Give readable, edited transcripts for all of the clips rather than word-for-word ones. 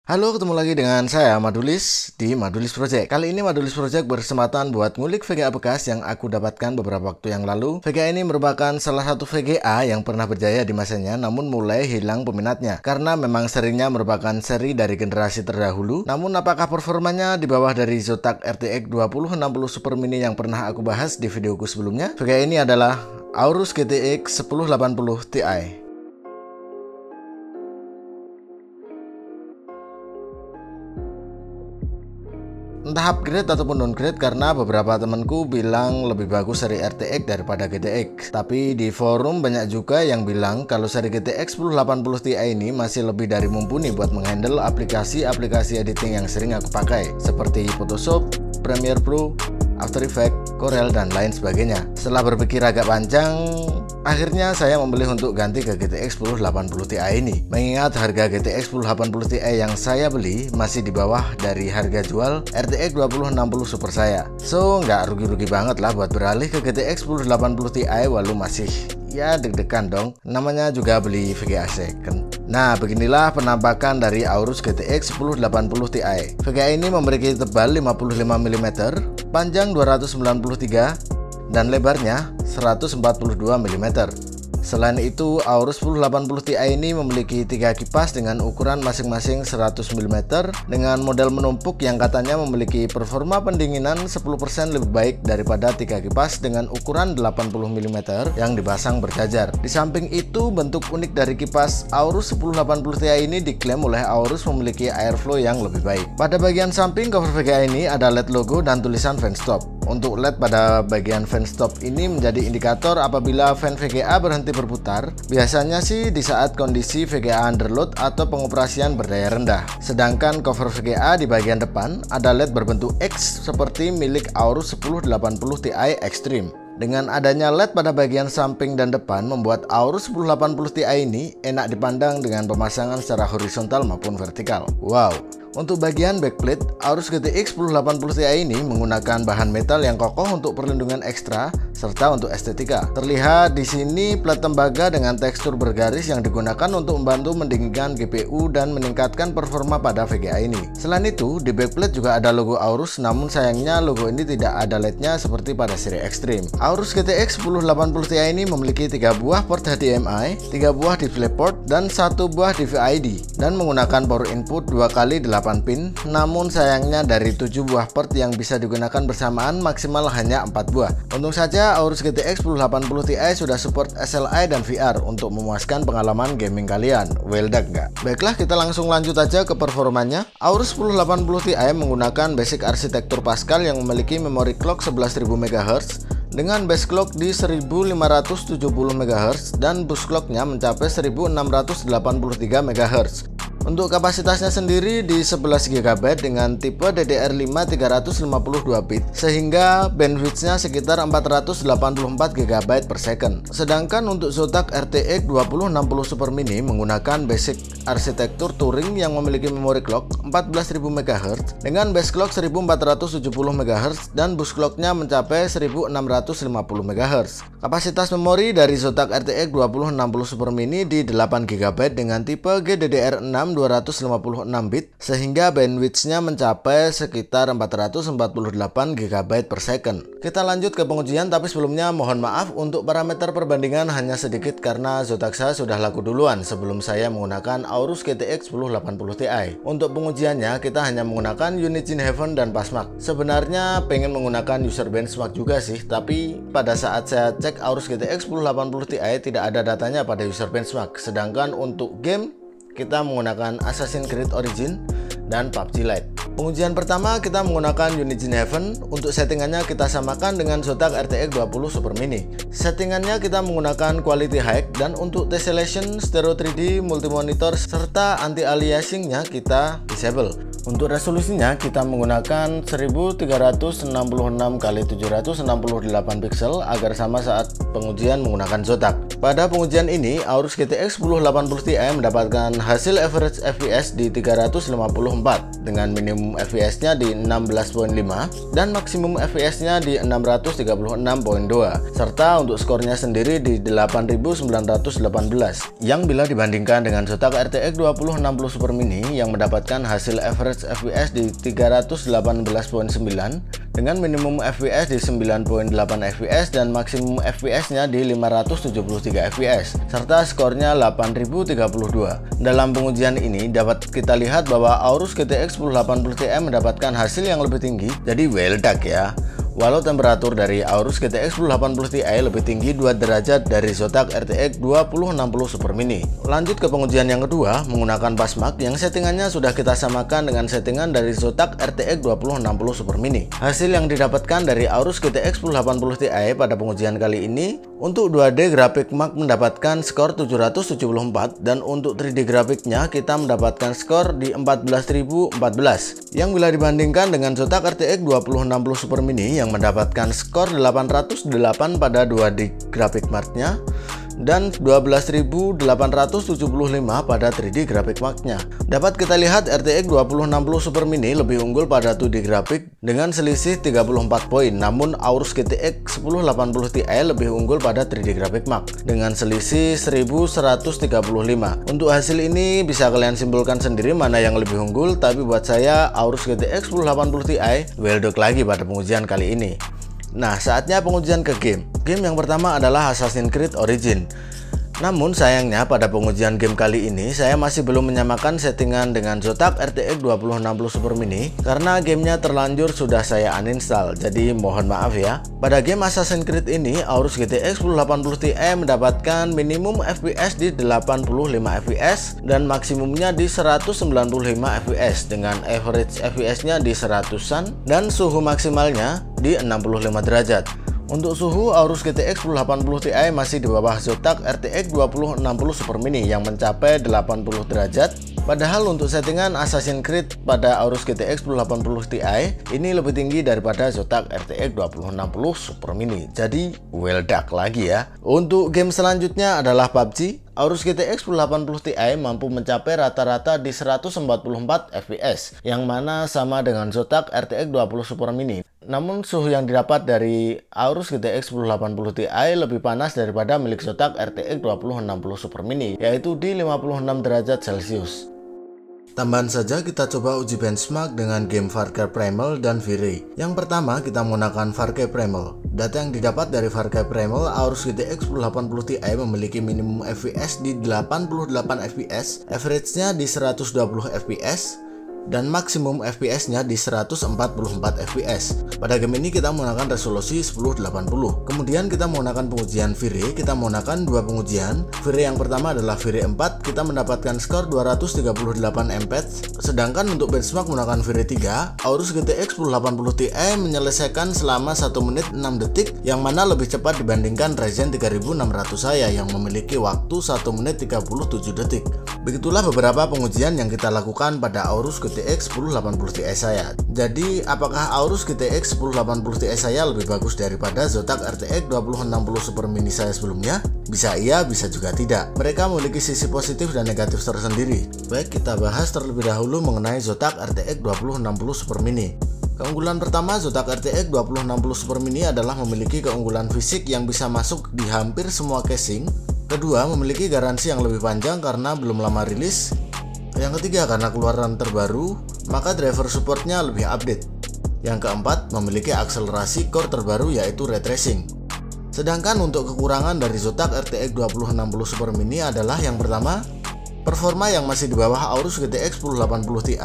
Halo, ketemu lagi dengan saya Madulis di Madulis Project. Kali ini Madulis Project berkesempatan buat ngulik VGA bekas yang aku dapatkan beberapa waktu yang lalu. VGA ini merupakan salah satu VGA yang pernah berjaya di masanya, namun mulai hilang peminatnya karena memang serinya merupakan seri dari generasi terdahulu. Namun apakah performanya di bawah dari Zotac RTX 2060 Super Mini yang pernah aku bahas di videoku sebelumnya? VGA ini adalah Aorus GTX 1080 Ti. Entah upgrade ataupun downgrade karena beberapa temanku bilang lebih bagus seri RTX daripada GTX. Tapi di forum banyak juga yang bilang kalau seri GTX 1080 Ti ini masih lebih dari mumpuni buat menghandle aplikasi-aplikasi editing yang sering aku pakai seperti Photoshop, Premiere Pro, After Effects, Corel, dan lain sebagainya. Setelah berpikir agak panjang, akhirnya saya memilih untuk ganti ke GTX 1080 Ti ini. Mengingat harga GTX 1080 Ti yang saya beli masih di bawah dari harga jual RTX 2060 Super saya. So, nggak rugi-rugi banget lah buat beralih ke GTX 1080 Ti walau masih ya deg-degan dong. Namanya juga beli VGA second. Nah, beginilah penampakan dari Aorus GTX 1080 Ti. VGA ini memiliki tebal 55 mm, panjang 293 dan lebarnya 142 mm. Selain itu, Aorus 1080 Ti ini memiliki 3 kipas dengan ukuran masing-masing 100 mm dengan model menumpuk yang katanya memiliki performa pendinginan 10% lebih baik daripada 3 kipas dengan ukuran 80 mm yang dipasang berjajar. Di samping itu, bentuk unik dari kipas Aorus 1080 Ti ini diklaim oleh Aorus memiliki airflow yang lebih baik. Pada bagian samping cover VGA ini ada LED logo dan tulisan fan stop. Untuk LED pada bagian fan stop ini menjadi indikator apabila fan VGA berhenti berputar. Biasanya sih di saat kondisi VGA underload atau pengoperasian berdaya rendah. Sedangkan cover VGA di bagian depan ada LED berbentuk X seperti milik Aorus 1080 Ti Extreme. Dengan adanya LED pada bagian samping dan depan membuat Aorus 1080 Ti ini enak dipandang dengan pemasangan secara horizontal maupun vertikal. Wow. Untuk bagian backplate, Aorus GTX 1080 Ti ini menggunakan bahan metal yang kokoh untuk perlindungan ekstra serta untuk estetika. Terlihat di sini plat tembaga dengan tekstur bergaris yang digunakan untuk membantu mendinginkan GPU dan meningkatkan performa pada VGA ini. Selain itu, di backplate juga ada logo Aorus, namun sayangnya logo ini tidak ada LED-nya seperti pada seri Extreme. Aorus GTX 1080 Ti ini memiliki 3 buah port HDMI, 3 buah DisplayPort, dan 1 buah DVI-D dan menggunakan power input 2x8 pin. Namun sayangnya dari 7 buah port yang bisa digunakan bersamaan maksimal hanya 4 buah. Untung saja Aorus GTX 1080 Ti sudah support SLI dan VR untuk memuaskan pengalaman gaming kalian. Well done nggak? Baiklah, kita langsung lanjut aja ke performanya. Aorus 1080 Ti menggunakan basic arsitektur Pascal yang memiliki memori clock 11.000 MHz dengan base clock di 1570 MHz dan bus clocknya mencapai 1683 MHz. Untuk kapasitasnya sendiri di 11 GB dengan tipe DDR5 352 bit sehingga bandwidthnya sekitar 484 GB per second. Sedangkan untuk Zotac RTX 2060 Super Mini menggunakan basic arsitektur Turing yang memiliki memori clock 14.000 MHz dengan base clock 1470 MHz dan bus clocknya mencapai 1650 MHz. Kapasitas memori dari Zotac RTX 2060 Super Mini di 8 GB dengan tipe GDDR6 256 bit sehingga bandwidthnya mencapai sekitar 448 GB per second. Kita lanjut ke pengujian, tapi sebelumnya mohon maaf untuk parameter perbandingan hanya sedikit karena Zotac saya sudah laku duluan sebelum saya menggunakan Aorus GTX 1080 Ti. Untuk pengujiannya kita hanya menggunakan unit Gene Haven dan Pasmark. Sebenarnya pengen menggunakan user benchmark juga sih, tapi pada saat saya cek Aorus GTX 1080 Ti tidak ada datanya pada user benchmark. Sedangkan untuk game kita menggunakan Assassin's Creed Origins dan PUBG Lite. Pengujian pertama kita menggunakan unit Gene Haven. Untuk settingannya kita samakan dengan Zotac RTX 20 Super Mini. Settingannya kita menggunakan Quality High dan untuk tessellation, stereo 3D, multi monitor serta anti aliasingnya kita disable. Untuk resolusinya kita menggunakan 1366 x 768 pixel agar sama saat pengujian menggunakan Zotac. Pada pengujian ini, Aorus GTX 1080 Ti mendapatkan hasil average FPS di 354 dengan minimum FPS-nya di 16.5 dan maksimum FPS-nya di 636.2 serta untuk skornya sendiri di 8918 yang bila dibandingkan dengan Zotac RTX 2060 Super Mini yang mendapatkan hasil average FPS di 318.9 dengan minimum FPS di 9.8 FPS dan maksimum FPS-nya di 573 FPS serta skornya 8032. Dalam pengujian ini dapat kita lihat bahwa Aorus GTX 1080 Ti mendapatkan hasil yang lebih tinggi, jadi well done ya. Walau temperatur dari Aorus GTX 1080 Ti lebih tinggi 2 derajat dari Zotac RTX 2060 Super Mini. Lanjut ke pengujian yang kedua menggunakan Pasmac yang settingannya sudah kita samakan dengan settingan dari Zotac RTX 2060 Super Mini. Hasil yang didapatkan dari Aorus GTX 1080 Ti pada pengujian kali ini untuk 2D grafik Max mendapatkan skor 774 dan untuk 3D grafiknya kita mendapatkan skor di 14014 yang bila dibandingkan dengan Zotac RTX 2060 Super Mini yang mendapatkan skor 808 pada 2D grafik Max-nya dan 12.875 pada 3D grafik Max-nya. Dapat kita lihat RTX 2060 Super Mini lebih unggul pada 2D grafik dengan selisih 34 poin, namun Aorus GTX 1080 Ti lebih unggul pada 3D grafik Max dengan selisih 1135. Untuk hasil ini bisa kalian simpulkan sendiri mana yang lebih unggul, tapi buat saya Aorus GTX 1080 Ti well done lagi pada pengujian kali ini. Nah, saatnya pengujian ke game. Game yang pertama adalah Assassin's Creed Origins. Namun sayangnya pada pengujian game kali ini saya masih belum menyamakan settingan dengan Zotac RTX 2060 Super Mini karena gamenya terlanjur sudah saya uninstall, jadi mohon maaf ya. Pada game Assassin's Creed ini Aorus GTX 1080 Ti mendapatkan minimum FPS di 85 FPS dan maksimumnya di 195 FPS dengan average FPS-nya di 100-an dan suhu maksimalnya di 65 derajat. Untuk suhu Aorus GTX 1080 Ti masih di bawah Zotac RTX 2060 Super Mini yang mencapai 80 derajat. Padahal untuk settingan Assassin's Creed pada Aorus GTX 1080 Ti ini lebih tinggi daripada Zotac RTX 2060 Super Mini. Jadi well done lagi ya. Untuk game selanjutnya adalah PUBG. Aorus GTX 1080 Ti mampu mencapai rata-rata di 144 FPS, yang mana sama dengan Zotac RTX 20 Super Mini. Namun suhu yang didapat dari Aorus GTX 1080 Ti lebih panas daripada milik Zotac RTX 2060 Super Mini, yaitu di 56 derajat Celcius. Tambahan saja kita coba uji benchmark dengan game Far Cry Primal dan V-Ray. Yang pertama kita menggunakan Far Cry Primal. Data yang didapat dari Far Cry Primal, Aorus GTX 1080 Ti memiliki minimum FPS di 88 FPS, average-nya di 120 FPS, dan maksimum FPS-nya di 144 FPS. Pada game ini kita menggunakan resolusi 1080. Kemudian kita menggunakan pengujian V-Ray, kita menggunakan dua pengujian. V-Ray yang pertama adalah V-Ray 4, kita mendapatkan skor 238 MPET. Sedangkan untuk benchmark menggunakan V-Ray 3, Aorus GTX 1080 Ti menyelesaikan selama 1 menit 6 detik, yang mana lebih cepat dibandingkan Ryzen 3600 saya yang memiliki waktu 1 menit 37 detik. Begitulah beberapa pengujian yang kita lakukan pada Aorus GTX 1080 Ti saya. Jadi apakah Aorus GTX 1080 Ti saya lebih bagus daripada Zotac RTX 2060 Super Mini saya sebelumnya? Bisa iya, bisa juga tidak. Mereka memiliki sisi positif dan negatif tersendiri. Baik, kita bahas terlebih dahulu mengenai Zotac RTX 2060 Super Mini. Keunggulan pertama Zotac RTX 2060 Super Mini adalah memiliki keunggulan fisik yang bisa masuk di hampir semua casing. Kedua, memiliki garansi yang lebih panjang karena belum lama rilis. Yang ketiga, karena keluaran terbaru, maka driver supportnya lebih update. Yang keempat, memiliki akselerasi core terbaru yaitu ray tracing. Sedangkan untuk kekurangan dari Zotac RTX 2060 Super Mini adalah yang pertama, performa yang masih di bawah Aorus GTX 1080 Ti.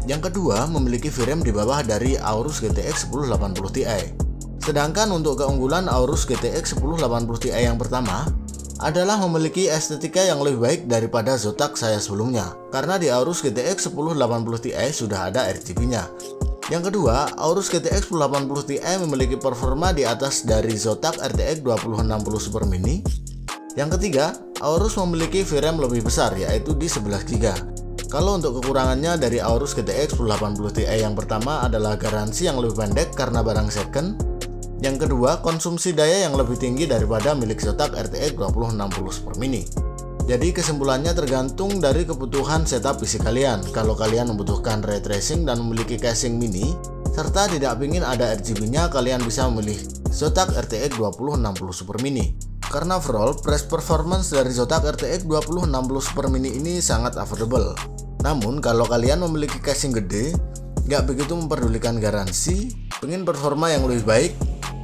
Yang kedua, memiliki VRAM di bawah dari Aorus GTX 1080 Ti. Sedangkan untuk keunggulan Aorus GTX 1080 Ti yang pertama adalah memiliki estetika yang lebih baik daripada Zotac saya sebelumnya, karena di Aorus GTX 1080 Ti sudah ada RGB-nya. Yang kedua, Aorus GTX 1080 Ti memiliki performa di atas dari Zotac RTX 2060 Super Mini. Yang ketiga, Aorus memiliki VRAM lebih besar yaitu di 11GB. Kalau untuk kekurangannya dari Aorus GTX 1080 Ti yang pertama adalah garansi yang lebih pendek karena barang second. Yang kedua, konsumsi daya yang lebih tinggi daripada milik Zotac RTX 2060 Super Mini. Jadi kesimpulannya tergantung dari kebutuhan setup PC kalian. Kalau kalian membutuhkan ray tracing dan memiliki casing mini, serta tidak ingin ada RGB-nya, kalian bisa memilih Zotac RTX 2060 Super Mini. Karena overall, price performance dari Zotac RTX 2060 Super Mini ini sangat affordable. Namun kalau kalian memiliki casing gede, nggak begitu memperdulikan garansi, pengen performa yang lebih baik,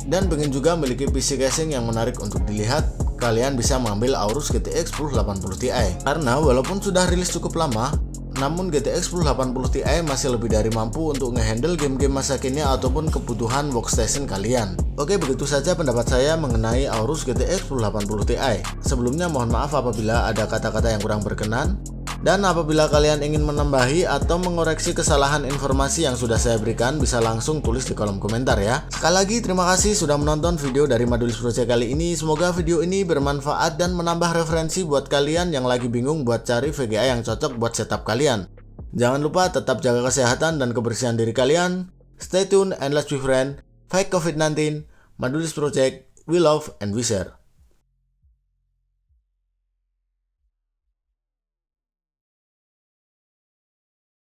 dan pengen juga memiliki PC casing yang menarik untuk dilihat, kalian bisa mengambil Aorus GTX 1080 Ti. Karena walaupun sudah rilis cukup lama, namun GTX 1080 Ti masih lebih dari mampu untuk ngehandle game-game masa kini ataupun kebutuhan workstation kalian. Oke, begitu saja pendapat saya mengenai Aorus GTX 1080 Ti. Sebelumnya mohon maaf apabila ada kata-kata yang kurang berkenan. Dan apabila kalian ingin menambahi atau mengoreksi kesalahan informasi yang sudah saya berikan, bisa langsung tulis di kolom komentar ya. Sekali lagi terima kasih sudah menonton video dari Madulis Project kali ini. Semoga video ini bermanfaat dan menambah referensi buat kalian yang lagi bingung buat cari VGA yang cocok buat setup kalian. Jangan lupa tetap jaga kesehatan dan kebersihan diri kalian. Stay tune and let's be friends. Fight COVID-19. Madulis Project, we love and we share.